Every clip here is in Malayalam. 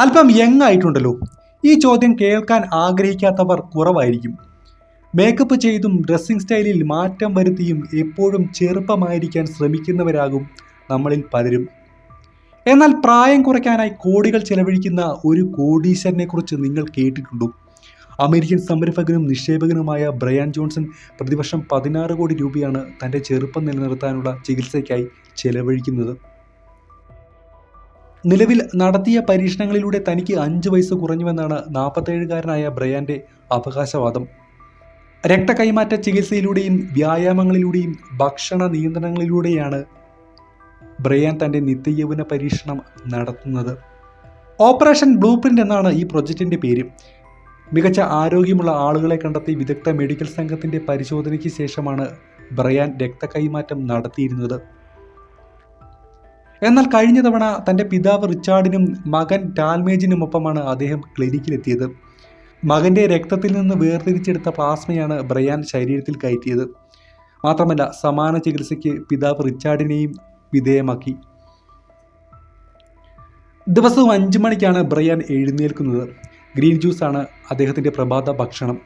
അല്പം യങ് ആയിട്ടുണ്ടല്ലോ. ഈ ചോദ്യം കേൾക്കാൻ ആഗ്രഹിക്കാത്തവർ കുറവായിരിക്കും. മേക്കപ്പ് ചെയ്തും ഡ്രസ്സിംഗ് സ്റ്റൈലിൽ മാറ്റം വരുത്തിയും എപ്പോഴും ചെറുപ്പമായിരിക്കാൻ ശ്രമിക്കുന്നവരാകും നമ്മളിൽ പലരും. എന്നാൽ പ്രായം കുറയ്ക്കാനായി കോടികൾ ചെലവഴിക്കുന്ന ഒരു കോടീശ്വരനെ കുറിച്ച് നിങ്ങൾ കേട്ടിട്ടുണ്ടോ? അമേരിക്കൻ സംരംഭകനും നിക്ഷേപകനുമായ ബ്രയാൻ ജോൺസൺ പ്രതിവർഷം 16 കോടി രൂപയാണ് തൻ്റെ ചെറുപ്പം നിലനിർത്താനുള്ള ചികിത്സയ്ക്കായി ചെലവഴിക്കുന്നത്. നിലവിൽ നടത്തിയ പരീക്ഷണങ്ങളിലൂടെ തനിക്ക് 5 വയസ്സ് കുറഞ്ഞുവെന്നാണ് 47കാരനായ ബ്രയാൻ്റെ അവകാശവാദം. രക്തകൈമാറ്റ ചികിത്സയിലൂടെയും വ്യായാമങ്ങളിലൂടെയും ഭക്ഷണ നിയന്ത്രണങ്ങളിലൂടെയാണ് ബ്രയാൻ തൻ്റെ നിത്യയൗവന പരീക്ഷണം നടത്തുന്നത്. ഓപ്പറേഷൻ ബ്ലൂ പ്രിൻ്റ് എന്നാണ് ഈ പ്രൊജക്റ്റിൻ്റെ പേര്. മികച്ച ആരോഗ്യമുള്ള ആളുകളെ കണ്ടെത്തി വിദഗ്ധ മെഡിക്കൽ സംഘത്തിൻ്റെ പരിശോധനയ്ക്ക് ശേഷമാണ് ബ്രയാൻ രക്തകൈമാറ്റം നടത്തിയിരുന്നത്. എന്നാൽ കഴിഞ്ഞ തവണ തൻ്റെ പിതാവ് റിച്ചാർഡിനും മകൻ ടാൽമേജിനുമൊപ്പമാണ് അദ്ദേഹം ക്ലിനിക്കിലെത്തിയത്. മകൻ്റെ രക്തത്തിൽ നിന്ന് വേർതിരിച്ചെടുത്ത പ്ലാസ്മയാണ് ബ്രയാൻ ശരീരത്തിൽ കയറ്റിയത്. മാത്രമല്ല സമാന ചികിത്സയ്ക്ക് പിതാവ് റിച്ചാർഡിനെയും വിധേയമാക്കി. ദിവസവും 5 മണിക്കാണ് ബ്രയാൻ എഴുന്നേൽക്കുന്നത്. ഗ്രീൻ ജ്യൂസാണ് അദ്ദേഹത്തിൻ്റെ പ്രഭാത ഭക്ഷണം.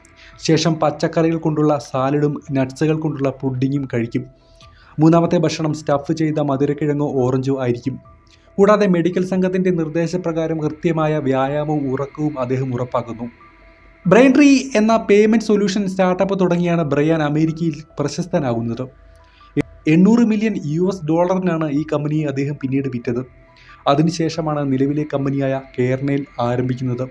ശേഷം പച്ചക്കറികൾ കൊണ്ടുള്ള സാലഡും നട്ട്സുകൾ കൊണ്ടുള്ള പുഡിങ്ങും കഴിക്കും. മൂന്നാമത്തെ ഭക്ഷണം സ്റ്റഫ് ചെയ്ത മധുരക്കിഴങ്ങോ ഓറഞ്ചോ ആയിരിക്കും. കൂടാതെ മെഡിക്കൽ സംഘത്തിൻ്റെ നിർദ്ദേശപ്രകാരം കൃത്യമായ വ്യായാമവും ഉറക്കവും അദ്ദേഹം ഉറപ്പാക്കുന്നു. ബ്രെയിൻ ട്രീ എന്ന പേയ്മെൻറ്റ് സൊല്യൂഷൻ സ്റ്റാർട്ടപ്പ് തുടങ്ങിയാണ് ബ്രയാൻ അമേരിക്കയിൽ പ്രശസ്തനാകുന്നത്. $800 മില്യൺ ഈ കമ്പനിയെ അദ്ദേഹം പിന്നീട് വിറ്റത്. അതിനുശേഷമാണ് നിലവിലെ കമ്പനിയായ കെയർനെയിൽ ആരംഭിക്കുന്നത്.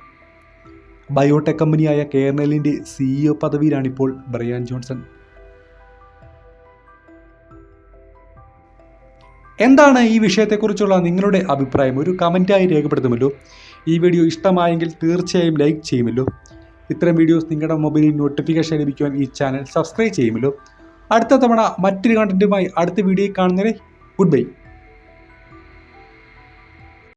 ബയോടെക് കമ്പനിയായ കെയർനെയിലിൻ്റെ CEO പദവിയിലാണിപ്പോൾ ബ്രയാൻ ജോൺസൺ. എന്താണ് ഈ വിഷയത്തെക്കുറിച്ചുള്ള നിങ്ങളുടെ അഭിപ്രായം? ഒരു കമൻറ്റായി രേഖപ്പെടുത്തുമല്ലോ. ഈ വീഡിയോ ഇഷ്ടമായെങ്കിൽ തീർച്ചയായും ലൈക്ക് ചെയ്യുമല്ലോ. ഇത്തരം വീഡിയോസ് നിങ്ങളുടെ മൊബൈലിൽ നോട്ടിഫിക്കേഷൻ ലഭിക്കുവാൻ ഈ ചാനൽ സബ്സ്ക്രൈബ് ചെയ്യുമല്ലോ. അടുത്ത തവണ മറ്റൊരു കണ്ടന്റുമായി അടുത്ത വീഡിയോയിൽ കാണുന്നവരെ ഗുഡ് ബൈ.